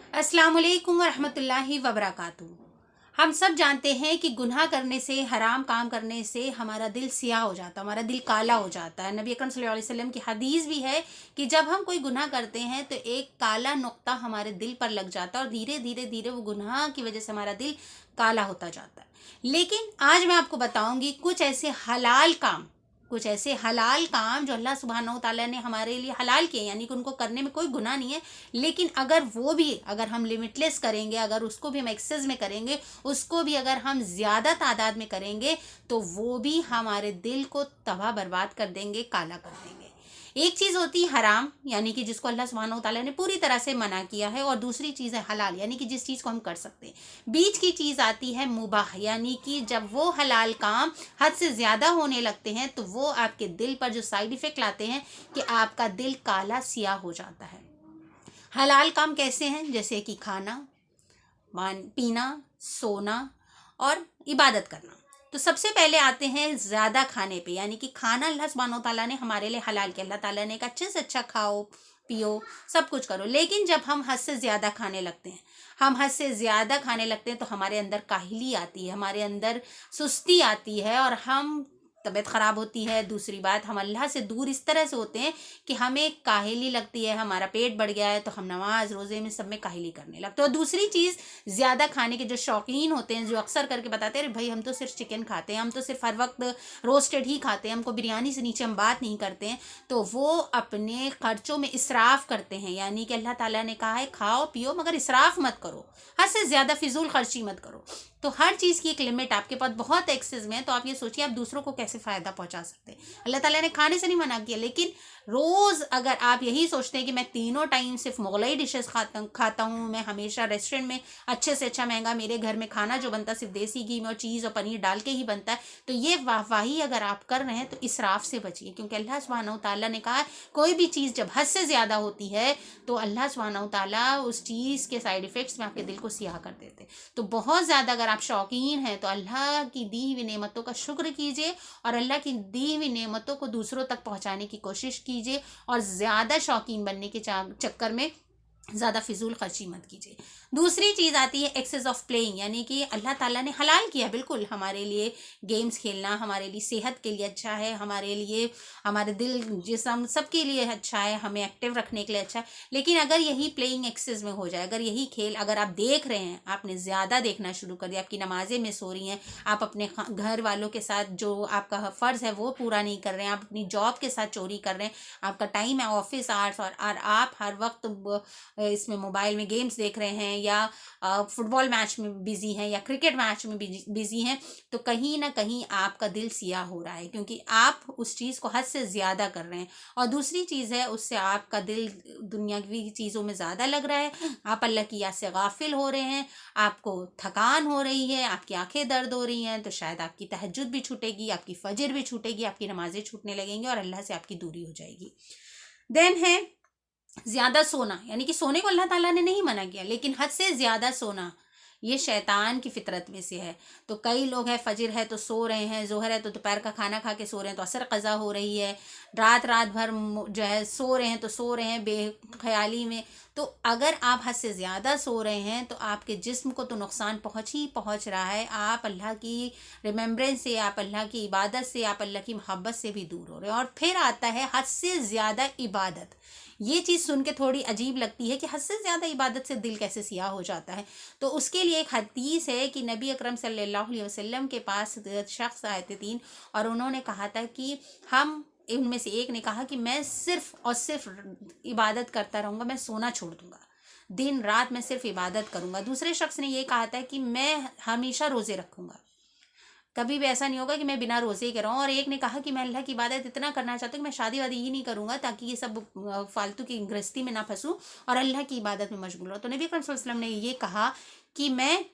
अस्सलाम वालेकुम वरहमतुल्लाहि वबरकातुहू। हम सब जानते हैं कि गुनाह करने से, हराम काम करने से हमारा दिल सियाह हो जाता है, हमारा दिल काला हो जाता है। नबी अकरम सल्लल्लाहु अलैहि वसल्लम की हदीस भी है कि जब हम कोई गुनाह करते हैं तो एक काला नुक्ता हमारे दिल पर लग जाता है और धीरे धीरे धीरे वो गुनाह की वजह से हमारा दिल काला होता जाता है। लेकिन आज मैं आपको बताऊंगी कुछ ऐसे हलाल काम जो अल्लाह सुब्हानहू व तआला ने हमारे लिए हलाल किए, यानी कि उनको करने में कोई गुनाह नहीं है। लेकिन अगर हम लिमिटलेस करेंगे, अगर उसको भी हम एक्सेस में करेंगे, उसको भी अगर हम ज़्यादा तादाद में करेंगे तो वो भी हमारे दिल को तबाह बर्बाद कर देंगे, काला कर देंगे। एक चीज़ होती है हराम, यानी कि जिसको अल्लाह सुब्हानहू व तआला ने पूरी तरह से मना किया है, और दूसरी चीज़ है हलाल, यानी कि जिस चीज़ को हम कर सकते हैं। बीच की चीज़ आती है मुबाह, यानी कि जब वो हलाल काम हद से ज़्यादा होने लगते हैं तो वो आपके दिल पर जो साइड इफ़ेक्ट लाते हैं कि आपका दिल काला सियाह हो जाता है। हलाल काम कैसे हैं? जैसे कि खाना, पीना, सोना और इबादत करना। तो सबसे पहले आते हैं ज़्यादा खाने पे, यानी कि खाना अल्लाह सुब्हानहू व तआला ने हमारे लिए हलाल किया। अल्लाह ताला ने कहा अच्छे से अच्छा खाओ, पियो, सब कुछ करो। लेकिन जब हम हद से ज़्यादा खाने लगते हैं, तो हमारे अंदर काहिली आती है, हमारे अंदर सुस्ती आती है और हम तबीयत ख़राब होती है। दूसरी बात, हम अल्लाह से दूर इस तरह से होते हैं कि हमें काहिली लगती है, हमारा पेट बढ़ गया है तो हम नमाज रोज़े में सब में काहिली करने लगते हैं। और दूसरी चीज़, ज़्यादा खाने के जो शौकीन होते हैं, जो अक्सर करके बताते हैं अरे भाई हम तो सिर्फ चिकन खाते हैं, हम तो सिर्फ हर वक्त रोस्टेड ही खाते हैं, हमको बिरयानी से नीचे हम बात नहीं करते हैं, तो वो अपने खर्चों में इसराफ करते हैं। यानी कि अल्लाह ताला ने कहा है खाओ पियो मगर इसराफ मत करो, हद से ज़्यादा फिजूल खर्ची मत करो। तो हर चीज़ की एक लिमिट, आपके पास बहुत एक्सेस में है तो आप ये सोचिए आप दूसरों को कैसे फ़ायदा पहुंचा सकते हैं। अल्लाह ताला ने खाने से नहीं मना किया, लेकिन रोज़ अगर आप यही सोचते हैं कि मैं तीनों टाइम सिर्फ मुगलई डिशेस खाता हूँ, मैं हमेशा रेस्टोरेंट में अच्छे से अच्छा महंगा, मेरे घर में खाना जो बनता है सिर्फ देसी घी में और चीज़ और पनीर डाल के ही बनता है, तो ये वाहवाही अगर आप कर रहे हैं तो इसराफ से बचिए। क्योंकि अल्लाह सुब्हानहू व तआला ने कहा कोई भी चीज़ जब हद से ज़्यादा होती है तो अल्लाह सुब्हानहू व तआला उस चीज़ के साइड इफ़ेक्ट्स में आपके दिल को सियाह कर देते हैं। तो बहुत ज़्यादा अगर आप शौकीन हैं तो अल्लाह की दी हुई नेमतों का शुक्र कीजिए और अल्लाह की दी हुई नेमतों को दूसरों तक पहुंचाने की कोशिश कीजिए, और ज़्यादा शौकीन बनने के चक्कर में ज़्यादा फिजूल खर्ची मत कीजिए। दूसरी चीज़ आती है एक्सेस ऑफ प्लेइंग, यानी कि अल्लाह ताला ने हलाल किया बिल्कुल हमारे लिए गेम्स खेलना, हमारे लिए सेहत के लिए अच्छा है, हमारे लिए हमारे दिल जिस्म सबके लिए अच्छा है, हमें एक्टिव रखने के लिए अच्छा है। लेकिन अगर यही प्लेइंग एक्सेस में हो जाए, अगर यही खेल अगर आप देख रहे हैं, आपने ज़्यादा देखना शुरू कर दिया, आपकी नमाजें मिस हो रही हैं, आप अपने घर वालों के साथ जो आपका फ़र्ज़ है वो पूरा नहीं कर रहे हैं, आप अपनी जॉब के साथ चोरी कर रहे हैं, आपका टाइम है ऑफिस आवर्स और आप हर वक्त इसमें मोबाइल में गेम्स देख रहे हैं या फुटबॉल मैच में बिज़ी हैं या क्रिकेट मैच में बिज़ी हैं, तो कहीं ना कहीं आपका दिल सियाह हो रहा है क्योंकि आप उस चीज़ को हद से ज़्यादा कर रहे हैं। और दूसरी चीज़ है उससे आपका दिल दुनियावी चीज़ों में ज़्यादा लग रहा है, आप अल्लाह की याद से गाफिल हो रहे हैं, आपको थकान हो रही है, आपकी आंखें दर्द हो रही हैं, तो शायद आपकी तहज्जुद भी छूटेगी, आपकी फजर भी छूटेगी, आपकी नमाजें छूटने लगेंगी और अल्लाह से आपकी दूरी हो जाएगी। देन है ज़्यादा सोना, यानी कि सोने को अल्लाह ताला ने नहीं मना किया, लेकिन हद से ज़्यादा सोना ये शैतान की फितरत में से है। तो कई लोग हैं फजर है तो सो रहे हैं, ज़ोहर है तो दोपहर का खाना खा के सो रहे हैं तो असर क़ज़ा हो रही है, रात रात भर जो है सो रहे हैं तो सो रहे हैं बेख्याली में। तो अगर आप हद से ज़्यादा सो रहे हैं तो आपके जिस्म को तो नुकसान पहुँच रहा है, आप अल्लाह की रिमेम्बरेंस से, आप अल्लाह की इबादत से, आप अल्लाह की मोहब्बत से भी दूर हो रहे हैं। और फिर आता है हद से ज़्यादा इबादत। ये चीज़ सुन के थोड़ी अजीब लगती है कि हद से ज़्यादा इबादत से दिल कैसे सियाह हो जाता है। तो उसके लिए एक हदीस है कि नबी अकरम सल्लल्लाहु अलैहि वसल्लम के पास शख्स आए थे 3, और उन्होंने कहा था कि हम उनमें से एक ने कहा कि मैं सिर्फ और सिर्फ इबादत करता रहूँगा, मैं सोना छोड़ दूँगा, दिन रात मैं सिर्फ इबादत करूँगा। दूसरे शख्स ने ये कहा था कि मैं हमेशा रोज़े रखूँगा, कभी भी ऐसा नहीं होगा कि मैं बिना रोज़े के रहूँ। और एक ने कहा कि मैं अल्लाह की इबादत इतना करना चाहता हूँ कि मैं शादी वादी ही नहीं करूँगा ताकि ये सब फालतू की गृहस्थी में ना फंसूँ और अल्लाह की इबादत में मशगूल हो। तो नबी अकरम सल्लल्लाहु अलैहि वसल्लम ने ये कहा कि मैं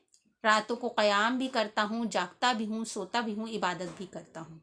रातों को क़याम भी करता हूँ, जागता भी हूँ, सोता भी हूँ, इबादत भी करता हूँ।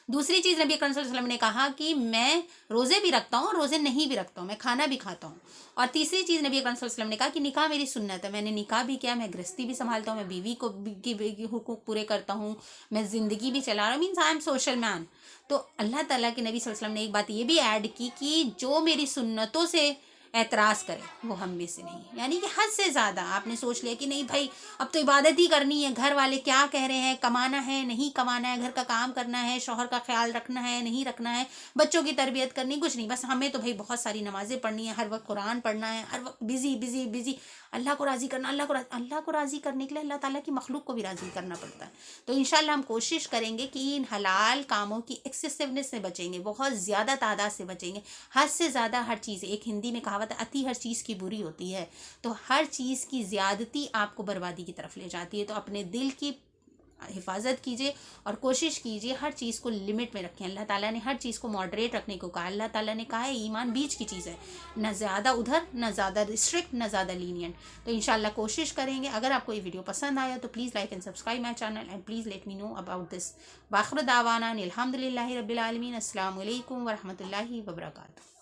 दूसरी चीज़ नबी अकरम सल्लल्लाहु अलैहि वसल्लम ने कहा कि मैं रोज़े भी रखता हूँ और रोज़े नहीं भी रखता हूँ, मैं खाना भी खाता हूँ। और तीसरी चीज़ नबी अकरम सल्लल्लाहु अलैहि वसल्लम ने कहा कि निकाह मेरी सुन्नत है, मैंने निकाह भी किया, मैं गृहस्थी भी संभालता हूँ, मैं बीवी को की हुकूक पूरे करता हूँ, मैं ज़िंदगी भी चला रहा हूँ, means I am social man. तो अल्लाह ताला के नबी सल्लल्लाहु अलैहि वसल्लम ने एक बात ये भी ऐड की कि जो मेरी सुन्नतों से एतराज़ करे, वो हम में से नहीं। यानी कि हद से ज़्यादा आपने सोच लिया कि नहीं भाई अब तो इबादत ही करनी है, घर वाले क्या कह रहे हैं, कमाना है नहीं कमाना है, घर का काम करना है, शौहर का ख्याल रखना है नहीं रखना है, बच्चों की तरबियत करनी, कुछ नहीं, बस हमें तो भाई बहुत सारी नमाज़ें पढ़नी है, हर वक्त कुरान पढ़ना है, हर वक्त बिज़ी बिज़ी बिज़ी, अल्लाह को राज़ी करना, अल्लाह को राज़ी करने के लिए अल्लाह ताला की मखलूक को भी राज़ी करना पड़ता है। तो इंशाल्लाह हम कोशिश करेंगे कि इन हलाल कामों की एक्सेसिवनेस से बचेंगे, बहुत ज़्यादा तादाद से बचेंगे, हद से ज़्यादा हर चीज़, एक हिंदी में कहावत है अति हर चीज़ की बुरी होती है, तो हर चीज़ की ज़्यादती आपको बर्बादी की तरफ ले जाती है। तो अपने दिल की हिफाजत कीजिए और कोशिश कीजिए हर चीज़ को लिमिट में रखें। अल्लाह ताला ने हर चीज़ को मॉडरेट रखने को कहा। अल्लाह ताला ने कहा है ईमान बीच की चीज़ है, न ज़्यादा उधर न ज़्यादा स्ट्रिक्ट न ज़्यादा लीनियंट। तो इंशाल्लाह कोशिश करेंगे। अगर आपको ये वीडियो पसंद आया तो please like and subscribe my channel and please let me know about this. वाखिर दावाना अल्हम्दुलिल्लाहि रब्बिल आलमीन। अस्सलामु अलैकुम वरहमतुल्लाहि वबरकातुहू।